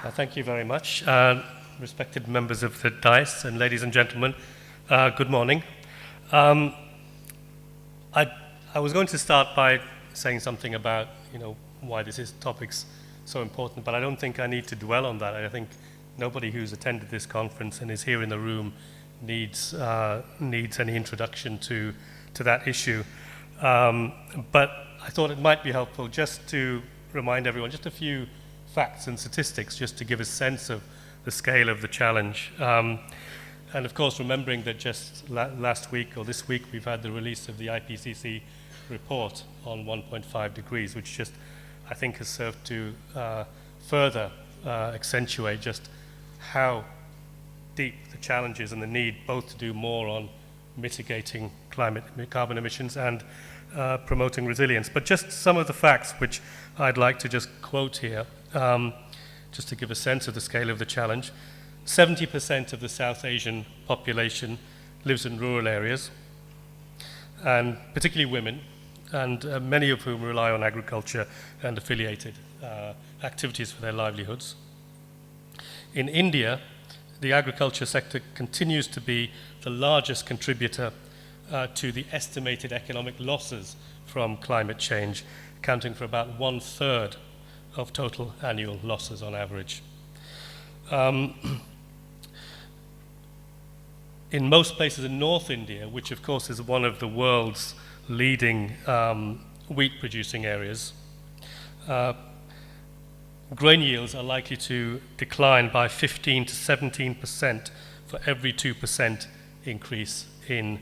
Thank you very much. Respected members of the dais and ladies and gentlemen, good morning. I was going to start by saying something about, why this topic's so important, but I don't think I need to dwell on that. I think nobody who's attended this conference and is here in the room needs any introduction to that issue. But I thought it might be helpful just to remind everyone just a few facts and statistics just to give a sense of the scale of the challenge. And of course, remembering that just last week or this week, we've had the release of the IPCC report on 1.5 degrees, which just, I think, has served to further accentuate just how deep the challenge is and the need both to do more on mitigating carbon emissions and promoting resilience. But just some of the facts which I'd like to just quote here, just to give a sense of the scale of the challenge. 70% of the South Asian population lives in rural areas, and particularly women, and many of whom rely on agriculture and affiliated activities for their livelihoods. In India, the agriculture sector continues to be the largest contributor to the estimated economic losses from climate change, accounting for about 1/3 of total annual losses on average. In most places in North India, which of course is one of the world's leading wheat producing areas, grain yields are likely to decline by 15 to 17% for every 2% increase in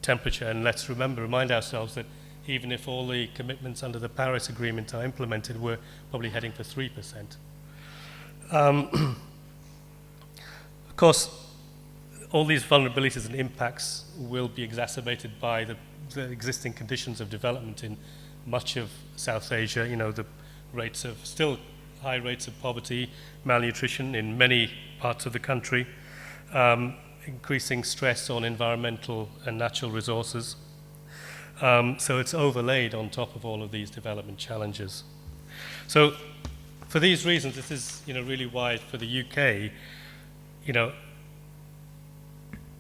temperature. And let's remind ourselves that even if all the commitments under the Paris Agreement are implemented, we're probably heading for 3%. Of course, all these vulnerabilities and impacts will be exacerbated by the existing conditions of development in much of South Asia. The rates of still high rates of poverty, malnutrition in many parts of the country, increasing stress on environmental and natural resources. So it's overlaid on top of all of these development challenges. So for these reasons, this is really why for the UK,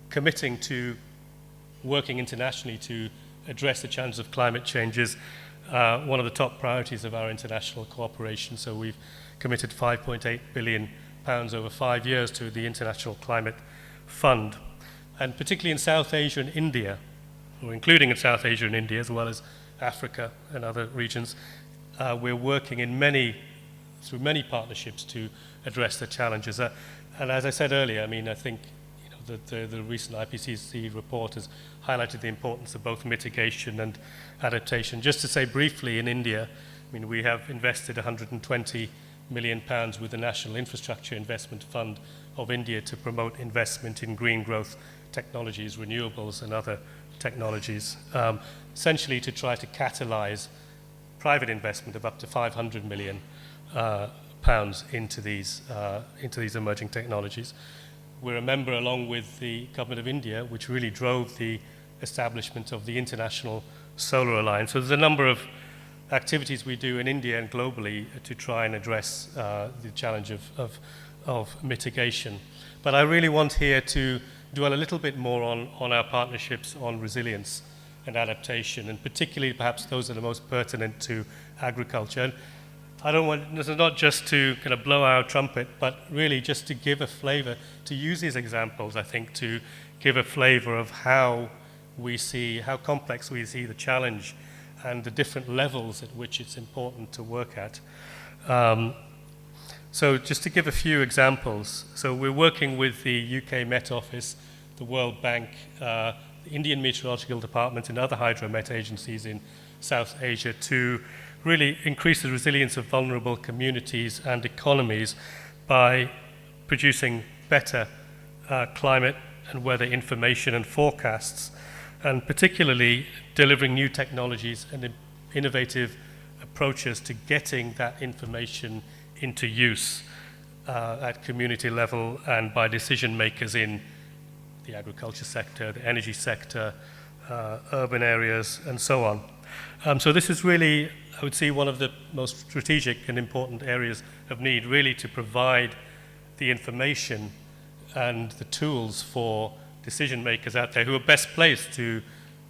committing to working internationally to address the challenges of climate change is one of the top priorities of our international cooperation. So we've committed £5.8 billion over 5 years to the International Climate Fund. And particularly in South Asia and India, or including in South Asia and India, as well as Africa and other regions, we're working through many partnerships to address the challenges. And as I said earlier, I think the recent IPCC report has highlighted the importance of both mitigation and adaptation. Just to say briefly, in India, we have invested £120 million with the National Infrastructure Investment Fund of India to promote investment in green growth technologies, renewables and other technologies, essentially to try to catalyze private investment of up to £500 million into these emerging technologies. We're a member, along with the Government of India, which really drove the establishment of the International Solar Alliance. So there's a number of activities we do in India and globally to try and address the challenge of mitigation. But I really want here to dwell a little bit more on our partnerships on resilience and adaptation, and particularly perhaps those that are most pertinent to agriculture. And I don't want, this is not just to kind of blow our trumpet, but really just to give a flavor, to use these examples, I think, to give a flavor of how complex we see the challenge and the different levels at which it's important to work at. So just to give a few examples, so we're working with the UK Met Office, the World Bank, the Indian Meteorological Department and other hydromet agencies in South Asia to really increase the resilience of vulnerable communities and economies by producing better climate and weather information and forecasts, and particularly delivering new technologies and innovative approaches to getting that information into use at community level and by decision makers in the agriculture sector, the energy sector, urban areas, and so on. So this is really I would see one of the most strategic and important areas of need really to provide the information and the tools for decision makers out there who are best placed to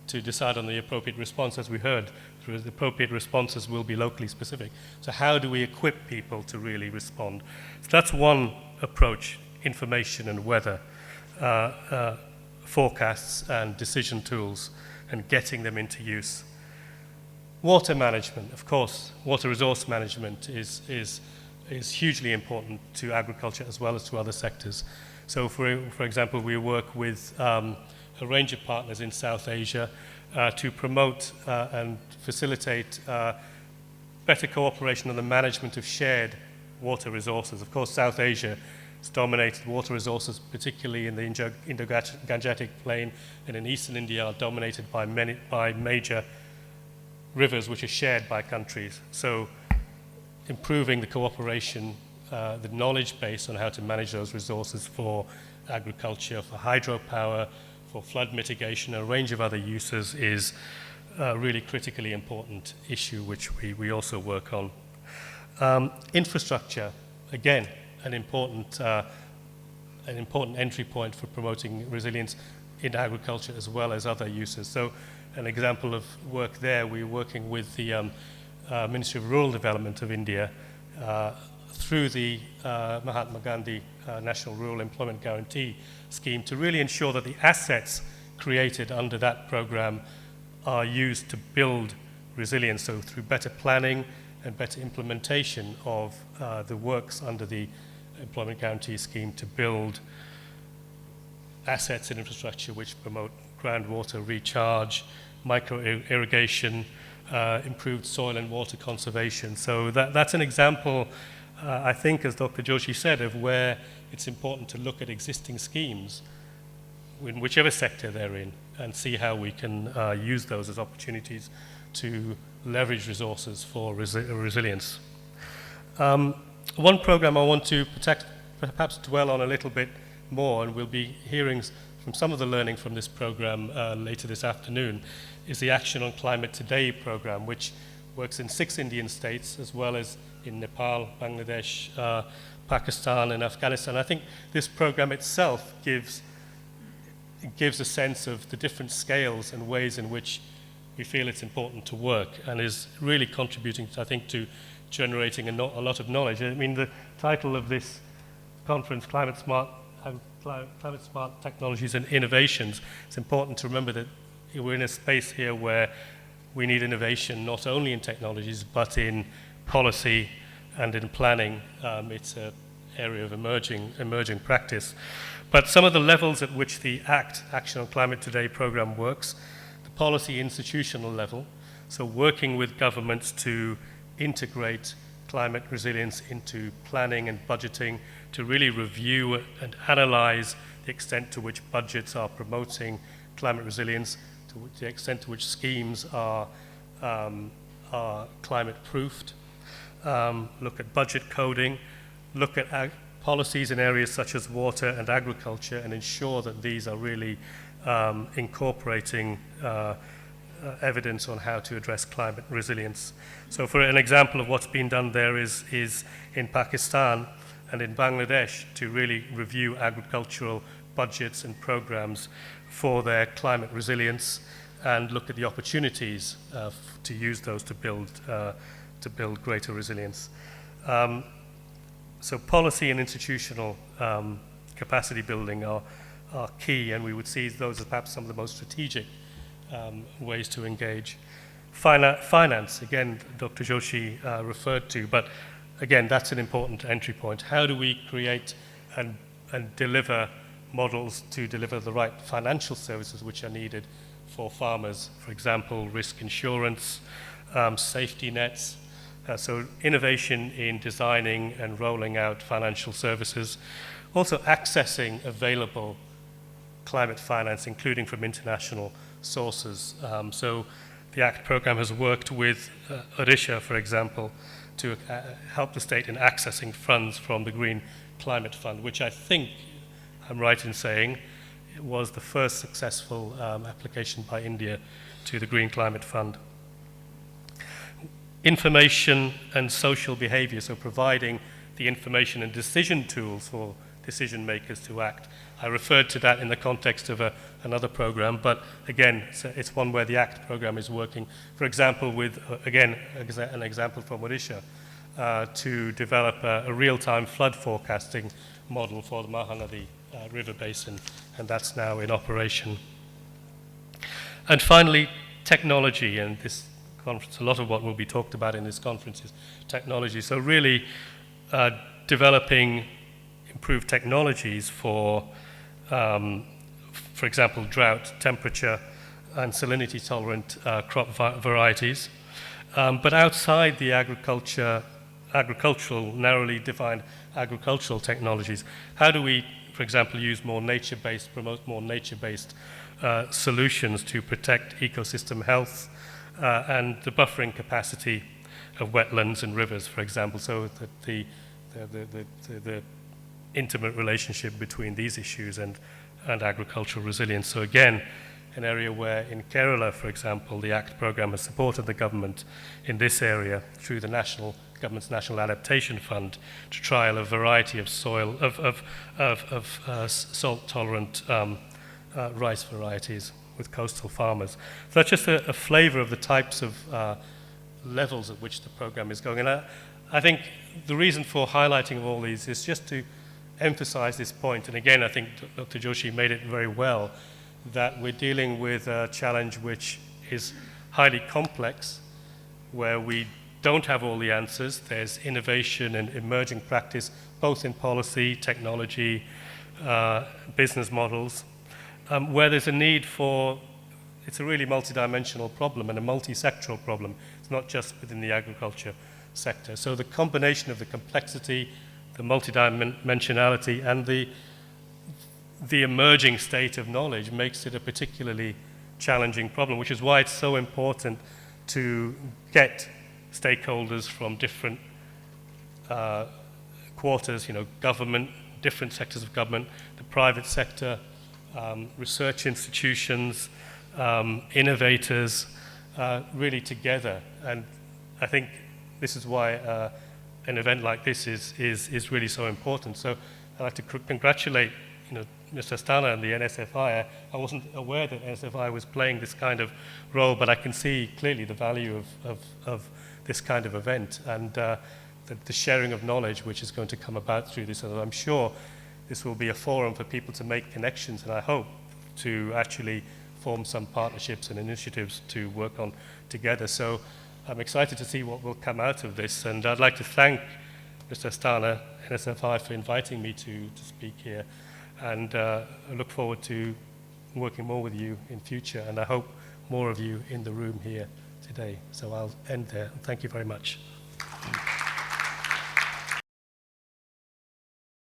decide on the appropriate response. As we heard, the appropriate responses will be locally specific. So how do we equip people to really respond? So that's one approach: information and weather, forecasts and decision tools, and getting them into use. Water management, of course, water resource management is hugely important to agriculture as well as to other sectors. So for example, we work with a range of partners in South Asia to promote and facilitate better cooperation on the management of shared water resources. Of course, South Asia has dominated water resources, particularly in the Indo-Gangetic Plain, and in eastern India are dominated by major rivers which are shared by countries. So improving the cooperation, the knowledge base on how to manage those resources for agriculture, for hydropower, for flood mitigation, a range of other uses is a really critically important issue which we also work on. Infrastructure, again, an important entry point for promoting resilience in agriculture as well as other uses. So an example of work there, we're working with the Ministry of Rural Development of India through the Mahatma Gandhi National Rural Employment Guarantee Scheme to really ensure that the assets created under that program are used to build resilience. So through better planning and better implementation of the works under the Employment Guarantee Scheme to build assets and infrastructure which promote groundwater recharge, micro-irrigation, improved soil and water conservation. So that's an example, I think, as Dr. Joshi said, of where it's important to look at existing schemes in whichever sector they're in and see how we can use those as opportunities to leverage resources for resilience. One program I want to perhaps dwell on a little bit more, and we'll be hearing from some of the learning from this program later this afternoon, is the Action on Climate Today program, which works in 6 Indian states as well as in Nepal, Bangladesh, Pakistan and Afghanistan. I think this program itself gives a sense of the different scales and ways in which we feel it's important to work, and is really contributing, I think, to generating a lot of knowledge. I mean, the title of this conference, Climate Smart Technologies and Innovations, it's important to remember that we're in a space here where we need innovation not only in technologies but in policy and in planning. It's an area of emerging practice. But some of the levels at which the Action on Climate Today program works: the policy institutional level, so working with governments to integrate climate resilience into planning and budgeting, to really review and analyze the extent to which budgets are promoting climate resilience, to the extent to which schemes are climate-proofed, look at budget coding, look at policies in areas such as water and agriculture, and ensure that these are really incorporating evidence on how to address climate resilience. So for an example of what's been done there is in Pakistan and in Bangladesh to really review agricultural budgets and programs for their climate resilience and look at the opportunities to use those to build greater resilience. So policy and institutional capacity building are key, and we would see those as perhaps some of the most strategic ways to engage. Finance, again, Dr. Joshi referred to, but again, that's an important entry point. How do we create and deliver models to deliver the right financial services which are needed for farmers? For example, risk insurance, safety nets. So innovation in designing and rolling out financial services. Also accessing available climate finance, including from international sources. So the ACT program has worked with Odisha, for example, to help the state in accessing funds from the Green Climate Fund, which I think, I'm right in saying, was the first successful application by India to the Green Climate Fund. information and social behavior, so providing the information and decision tools for decision makers to act. I referred to that in the context of another program, but again, it's one where the ACT program is working. For example, with, again, an example from Odisha, to develop a real-time flood forecasting model for the Mahanadi River Basin, and that's now in operation. And finally, technology, and this conference, a lot of what will be talked about in this conference is technology. So really developing improved technologies for example, drought, temperature, and salinity tolerant crop varieties. But outside the agricultural, narrowly defined agricultural technologies, how do we, for example, use more nature-based, promote more nature-based solutions to protect ecosystem health and the buffering capacity of wetlands and rivers, for example, so that the intimate relationship between these issues and agricultural resilience. So again, an area where in Kerala, for example, the ACT program has supported the government in this area through the government's National Adaptation Fund to trial a variety of salt-tolerant rice varieties with coastal farmers. So that's just a flavor of the types of levels at which the program is going. And I think the reason for highlighting all these is just to emphasize this point. And again, I think Dr. Joshi made it very well, that we're dealing with a challenge which is highly complex, where we don't have all the answers. There's innovation and emerging practice, both in policy, technology, business models, where there's a need for, it's a really multidimensional problem and a multi-sectoral problem. It's not just within the agriculture sector. So the combination of the complexity, the multidimensionality, and the emerging state of knowledge makes it a particularly challenging problem, which is why it's so important to get stakeholders from different quarters, government, different sectors of government, the private sector, research institutions, innovators, really together. And I think this is why an event like this is really so important. So I'd like to congratulate Mr. Astana and the NSFI. I wasn't aware that NSFI was playing this kind of role, but I can see clearly the value of this kind of event and the sharing of knowledge which is going to come about through this. And I'm sure this will be a forum for people to make connections, and I hope to actually form some partnerships and initiatives to work on together. So I'm excited to see what will come out of this, and I'd like to thank Mr. Astana, NSFI, for inviting me to speak here, and I look forward to working more with you in future, and I hope more of you in the room here today. So I'll end there. Thank you very much.